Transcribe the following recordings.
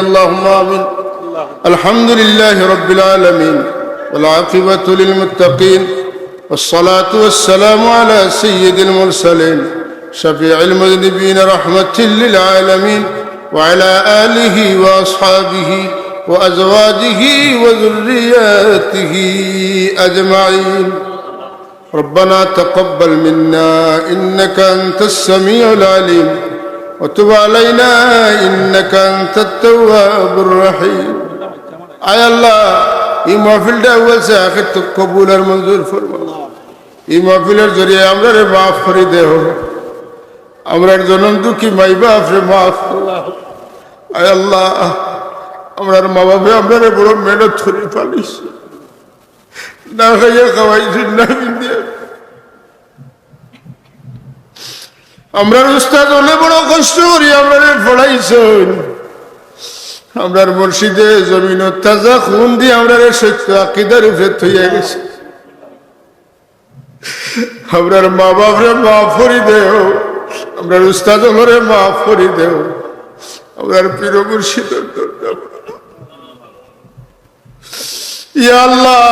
اللهم آمين. الحمد لله رب العالمين والعاقبة للمتقين والصلاة والسلام على سيد المرسلين شفيع المذنبين رحمة للعالمين وعلى آله وأصحابه وأزواجه وذرياته أجمعين. ربنا تقبل منا إنك أنت السميع العليم وتب علينا إنك أنت التواب الرحيم. আয় আল্লাহ, এই মাহফিলটা আউয়াল সে আখির তক কবুল আর মঞ্জুর ফরমাও। এই মাহফিলের জরিয়ে আমরা রে মাফ করে দেও, আমরার জনম দুঃখী মাই বাপ রে মাফ। আয় আল্লাহ, আমরার মা বাপে আমরা বড় মেহনত করে পালিস, না খাইয়া খাওয়াইছি না বিন্দে। আমরার উস্তাদ অনেক বড় কষ্ট করি আমরা পড়াইছেন, আমরার মুর্শিদে জমিন তাজা খুন দিয়ে আমরা সত্য আকিদার উপরে থইয়া গেছে। আমরার মা বাপরে মাফ করে দেও, আমরার উস্তাদ হলরে মাফ করে দেও, আমরার পীর মুর্শিদের দরজা ইয়া আল্লাহ,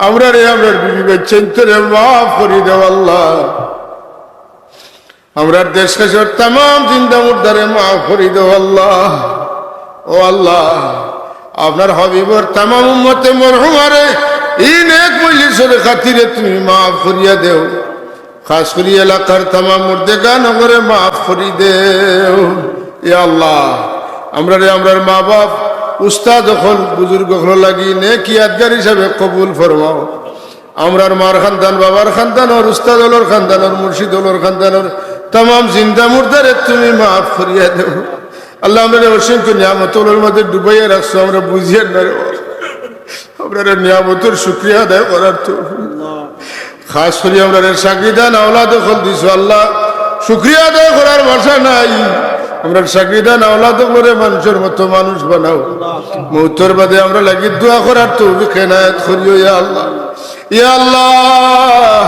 আমরারে আমরার বিবি বাচ্চান্তরে মাফ করে দেও আল্লাহ। আমরার দেশ কাছের তাম জিন্দা মুর্দারে মাফ করে দেও আল্লাহ। ও আল্লাহ, আপনার হাবিবর তাম উম্মতে মরহুমারে এই নেক মজলিসের খাতিরে তুমি মাফ করিয়া দেও, খাস করি এলাকার তাম মুর্দেগা নগরে মাফ করি দেও। ইয়া আল্লাহ, আমরারে আমরার মা বাপ উস্তাদ হল বুজুর্গ হল লাগি নেক ইয়াদগার হিসাবে কবুল ফরমাও। আমরার মার খানদান, বাবার খানদান, ওর উস্তাদ হলর খানদান, ওর মুর্শিদ হলর খানদান, ওর তাম জিন্দা মুর্দারে তুমি মাফ করিয়া দেও আল্লাহ। আমরা অসংখ্য নিয়ামতের মধ্যে ডুবাইয়া রাখছো, আমরা বুঝিয়ে না, আমরা নিয়ামতের শুক্রিয়া আদায় করার তো খাস করি আমরা চাকরিদান আওলাদ দখল দিছো আল্লাহ, শুক্রিয়া আদায় করার ভাষা নাই। আমরা চাকরিদান আওলাদ করে মানুষের মতো মানুষ বানাও, মৌতর বাদে আমরা লাগি দোয়া করার তো খেনায়াত করিও ইয়া আল্লাহ। ইয়া আল্লাহ,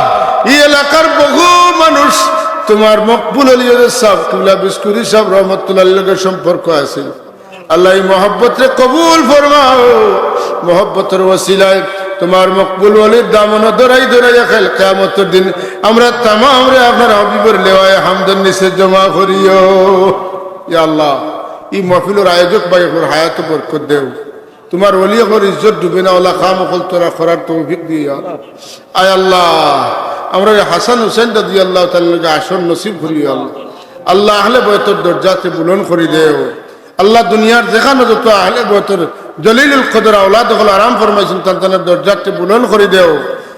এই এলাকার বহু মানুষ তোমার মকবুল আলী সাহেব কিবলা বিস্কুরি সাহেব রহমতুল্লাহ আলাইহির সম্পর্ক আছে আল্লাহ, এই মহব্বতে কবুল ফরমাও। মহব্বতের ওসিলায় তোমার মকবুল ওয়ালির দামন দরাই দরাইয়া খেল কিয়ামতের দিন আমরা তামাম রে আপনার হাবিবের লেওয়ায় হামদের নিচে জমা করিও ইয়া আল্লাহ। এই মাহফিলের আয়োজক ভাই হায়াত বরকত দেও, তোমার ওলি হর ইজ্জত ডুবে না ওলা খাম অকল তোরা করার তৌফিক দিয়া। আয় আল্লাহ, আমরা হাসান হুসেন রাদিয়াল্লাহু তাআলা আসন নসিব করি আল্লাহ। আল্লাহ আহলে বয়তের দরজাতে বুলন্দ করে দেও আল্লাহ। দুনিয়ার যেখানে যত আহলে বয়তের জলিলুল কদর আওলাদ হল আরাম ফরমাইছেন, তান্তানের দরজাতে বুলন্দ করে দেও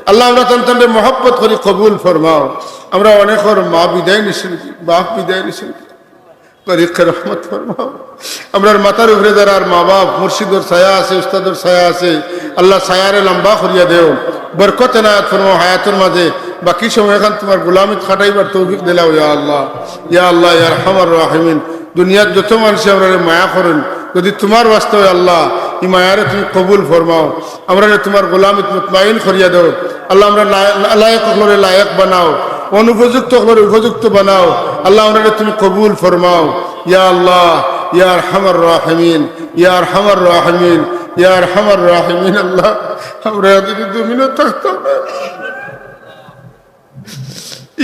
আল্লাহ। আমরা তান্তানের মহব্বত করি, কবুল ফরমাও। আমরা অনেকের মা বিদায় নিছেন, বাপ বিদায় নিছেন, তরিকে রহমত ফরমাও। আমরার মাথার উপরে যারা মা বাপ মুর্শিদর ছায়া আছে, উস্তাদর ছায়া আছে আল্লাহ, ছায়ারে লম্বা করিয়া দেও, বরকত এনায়াত ফরমাও হায়াতের মাঝে। বাকি সময় এখন তোমার গোলামিত খাটাইবার তৌফিক দিলাও ইয়া আল্লাহ। ইয়া আল্লাহ ইয়া আরহামার রাহিমিন, দুনিয়ার যত মানুষ আমরা মায়া করেন যদি তোমার বাস্তবে আল্লাহ, এই মায়ারে তুমি কবুল ফরমাও। আমরা তোমার গোলামিত মুতমাইন করিয়া দেও আল্লাহ। আমরা লায়ক হলরে লায়ক বানাও, অনুপযুক্ত হলরে উপযুক্ত বানাও আল্লাহ। আমরা তুমি কবুল ফরমাও ইয়া আল্লাহ। ইয়া আরহামার রাহিমিন, ইয়া আরহামার রাহিমিন, ইয়া আরহামার রাহিমিন আল্লাহ। আমরা যদি 2 মিনিট থাকতাম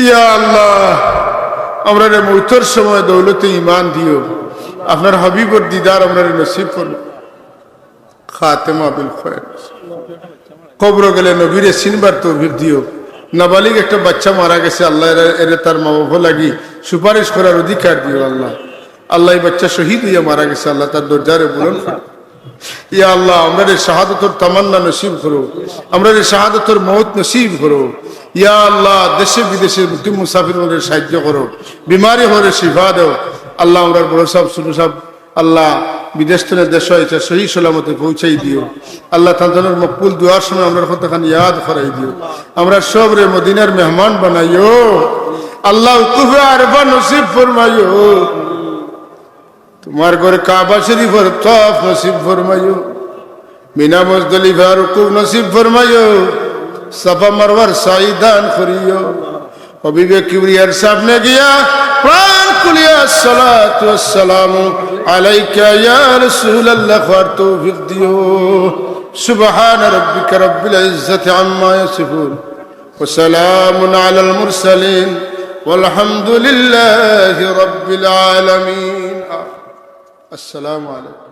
ইয়া আল্লাহ, আমরা মৌতের সময় দৌলতে ইমান দিও, আপনার হাবিবর দিদার আমরা নসিব করো, খাতেমা বিল খৈর। কবর গেলে নবীরে চিনবার তৌফিক দিও। নাবালিগ একটা বাচ্চা মারা গেছে আল্লাহ, এর তার মা বাবা লাগি সুপারিশ করার অধিকার দিও আল্লাহ। আল্লাহ এই বাচ্চা শহীদ হইয়া মারা গেছে আল্লাহ, তার দরজারে বুলন্দ করো ইয়া আল্লাহ। আমরা শাহাদতর তামান্না নসিব করো, আমরা শাহাদতর মওত নসিব করো ইয়া আল্লাহ। দেশে বিদেশে মুকিম মুসাফির হলে সাহায্য করো, বিমারি হলে শিফা দেও আল্লাহ। আমরা বড় সাহেব ছোট সাহেব আল্লাহ বিদেশ থেকে দেশ হয়েছে সহি সালামতে পৌঁছাই দিও আল্লাহ। তাদের মকবুল দুয়ার সময় আমরা কতখানি ইয়াদ করাই দিও। আমরা সব রে মদিনার মেহমান বানাইও আল্লাহ। উকুফে আরফা নসিব ফরমাইও, তোমার ঘরে কাবা শরীফের তওয়াফ নসিব ফরমাইও, মিনা মুজদলিফার রুকু নসিব ফরমাইও, সাফা মারওয়ার সাই দান করিও। হবিবে কিবরিয়ার সামনে গিয়া প্রাণ খুলিয়া সালাতু ওয়াস সালামু আলাইকা ইয়া রাসূলুল্লাহ খার তৌফিক দিও সুবহান রাব্বিকা রাব্বিল ইজ্জাতি আম্মা ইয়াসিফুন ওয়া সালামুন আলাল মুরসালিন والحمد لله رب العالمين السلام عليكم